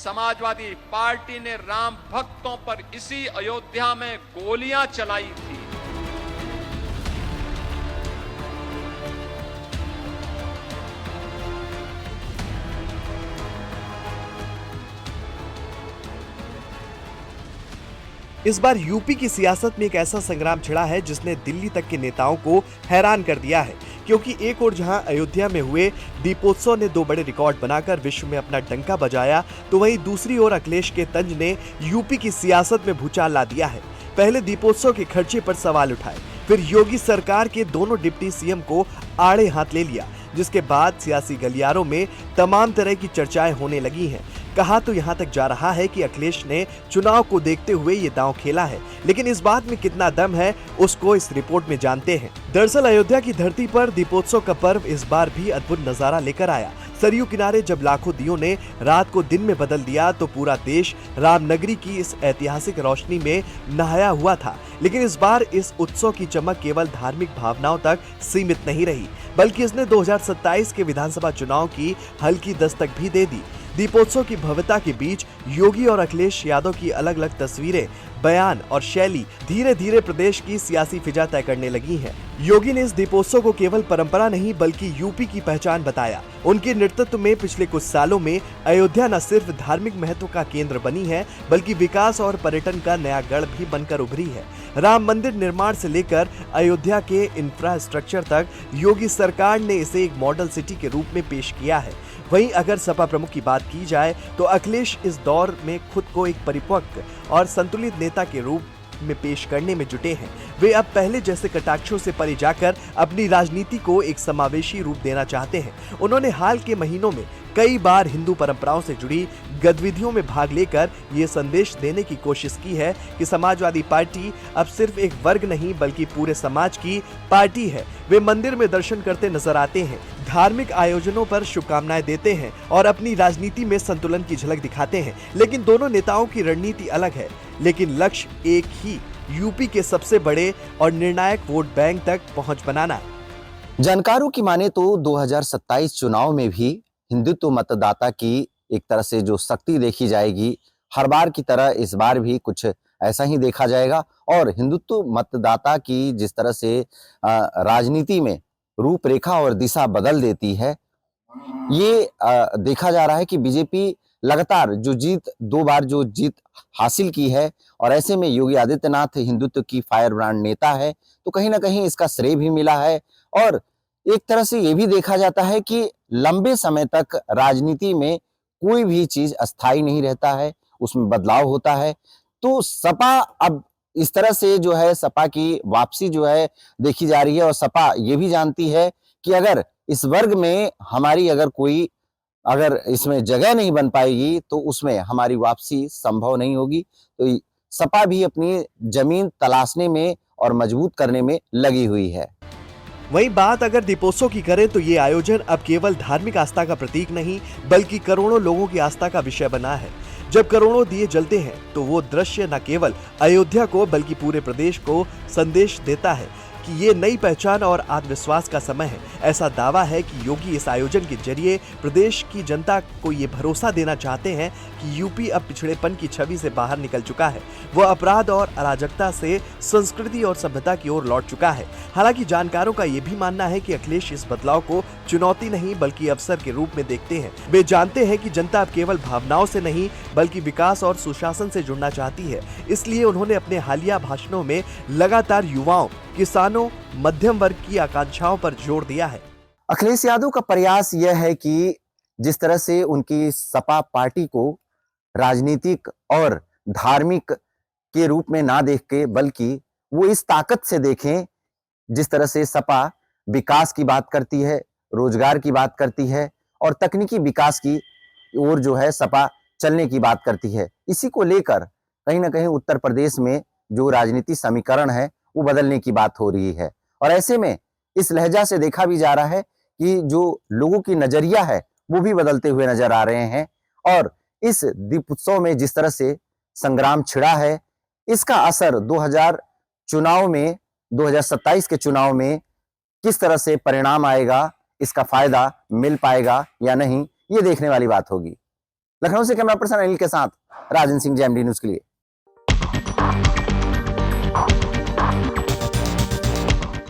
Samajwadi party ने राम भक्तों पर इसी अयोध्या में गोलियां चलाई थी। इस बार यूपी की सियासत में एक ऐसा संग्राम छिड़ा है जिसने दिल्ली तक के नेताओं को हैरान कर दिया है, क्योंकि एक ओर जहां अयोध्या में हुए दीपोत्सव ने 2 बड़े रिकॉर्ड बनाकर विश्व में अपना डंका बजाया, तो वहीं दूसरी ओर अखिलेश के तंज ने यूपी की सियासत में भूचाल ला दिया है। पहले दीपोत्सव के खर्चे पर सवाल उठाए, फिर योगी सरकार के दोनों डिप्टी सीएम को आड़े हाथ ले लिया, जिसके बाद सियासी गलियारों में तमाम तरह की चर्चाएं होने लगी हैं। कहा तो यहां तक जा रहा है कि अखिलेश ने चुनाव को देखते हुए ये दांव खेला है, लेकिन इस बात में कितना दम है उसको इस रिपोर्ट में जानते हैं। दरअसल अयोध्या की धरती पर दीपोत्सव का पर्व इस बार भी अद्भुत नजारा लेकर आया। सरयू किनारे जब लाखों दियों ने रात को दिन में बदल दिया, तो पूरा देश रामनगरी की इस ऐतिहासिक रोशनी में नहाया हुआ था। लेकिन इस बार इस उत्सव की चमक केवल धार्मिक भावनाओं तक सीमित नहीं रही, बल्कि इसने 2027 के विधानसभा चुनाव की हल्की दस्तक भी दे दी। दीपोत्सव की भव्यता के बीच योगी और अखिलेश यादव की अलग अलग तस्वीरें, बयान और शैली धीरे धीरे प्रदेश की सियासी फिजा तय करने लगी है। योगी ने इस दीपोत्सव को केवल परंपरा नहीं बल्कि यूपी की पहचान बताया। उनके नेतृत्व में पिछले कुछ सालों में अयोध्या न सिर्फ धार्मिक महत्व का केंद्र बनी है, बल्कि विकास और पर्यटन का नया गढ़ भी बनकर उभरी है। राम मंदिर निर्माण से लेकर अयोध्या के इंफ्रास्ट्रक्चर तक योगी सरकार ने इसे एक मॉडल सिटी के रूप में पेश किया है। वहीं अगर सपा प्रमुख की बात की जाए तो अखिलेश इस दौर में खुद को एक परिपक्व और संतुलित नेता के रूप में पेश करने में जुटे हैं। वे अब पहले जैसे कटाक्षों से परे जाकर अपनी राजनीति को एक समावेशी रूप देना चाहते हैं। उन्होंने हाल के महीनों में कई बार हिंदू परंपराओं से जुड़ी गतिविधियों में भाग लेकर ये संदेश देने की कोशिश की है कि समाजवादी पार्टी अब सिर्फ एक वर्ग नहीं बल्कि पूरे समाज की पार्टी है। वे मंदिर में दर्शन करते नजर आते हैं, धार्मिक आयोजनों पर शुभकामनाएं देते हैं और अपनी राजनीति में संतुलन की झलक दिखाते हैं। लेकिन दोनों नेताओं की रणनीति अलग है, लेकिन लक्ष्य एक ही, यूपी के सबसे बड़े और निर्णायक वोट बैंक तक पहुंच बनाना। जानकारों की माने तो 2027 चुनाव में भी हिंदुत्व मतदाता की एक तरह से जो शक्ति देखी जाएगी, हर बार की तरह इस बार भी कुछ ऐसा ही देखा जाएगा। और हिंदुत्व मतदाता की जिस तरह से राजनीति में रूपरेखा और दिशा बदल देती है, ये देखा जा रहा है कि बीजेपी लगातार जो 2 बार जो जीत हासिल की है, और ऐसे में योगी आदित्यनाथ हिंदुत्व की फायर ब्रांड नेता है, तो कहीं ना कहीं इसका श्रेय भी मिला है। और एक तरह से ये भी देखा जाता है कि लंबे समय तक राजनीति में कोई भी चीज अस्थायी नहीं रहता है, उसमें बदलाव होता है। तो सपा अब इस तरह से जो है सपा की वापसी जो है देखी जा रही है, और सपा ये भी जानती है कि अगर इस वर्ग में हमारी अगर इसमें जगह नहीं बन पाएगी तो उसमें हमारी वापसी संभव नहीं होगी। तो सपा भी अपनी जमीन तलाशने में और मजबूत करने में लगी हुई है। वहीं बात अगर दीपोत्सव की करें तो ये आयोजन अब केवल धार्मिक आस्था का प्रतीक नहीं बल्कि करोड़ों लोगों की आस्था का विषय बना है। जब करोड़ों दिए जलते हैं तो वो दृश्य न केवल अयोध्या को बल्कि पूरे प्रदेश को संदेश देता है कि ये नई पहचान और आत्मविश्वास का समय है। ऐसा दावा है कि योगी इस आयोजन के जरिए प्रदेश की जनता को ये भरोसा देना चाहते हैं कि यूपी अब पिछड़ेपन की छवि से बाहर निकल चुका है। वो अपराध और अराजकता से संस्कृति और सभ्यता की ओर लौट चुका है। हालांकि जानकारों का ये भी मानना है कि अखिलेश इस बदलाव को चुनौती नहीं बल्कि अवसर के रूप में देखते हैं। वे जानते हैं कि जनता अब केवल भावनाओं से नहीं बल्कि विकास और सुशासन से जुड़ना चाहती है। इसलिए उन्होंने अपने हालिया भाषणों में लगातार युवाओं, किसानों, मध्यम वर्ग की आकांक्षाओं पर जोर दिया है। अखिलेश यादव का प्रयास यह है कि जिस तरह से उनकी सपा पार्टी को राजनीतिक और धार्मिक के रूप में ना देख के बल्कि वो इस ताकत से देखें, जिस तरह से सपा विकास की बात करती है, रोजगार की बात करती है और तकनीकी विकास की ओर जो है सपा चलने की बात करती है। इसी को लेकर कहीं ना कहीं उत्तर प्रदेश में जो राजनीति समीकरण है वो बदलने की बात हो रही है। और ऐसे में इस लहजा से देखा भी जा रहा है कि जो लोगों की नजरिया है वो भी बदलते हुए नजर आ रहे हैं। और इस दीपोत्सव में जिस तरह से संग्राम छिड़ा है, इसका असर 2027 के चुनाव में किस तरह से परिणाम आएगा, इसका फायदा मिल पाएगा या नहीं, ये देखने वाली बात होगी। लखनऊ से कैमरा पर्सन अनिल के साथ राजन सिंह, जेएमडी न्यूज के लिए।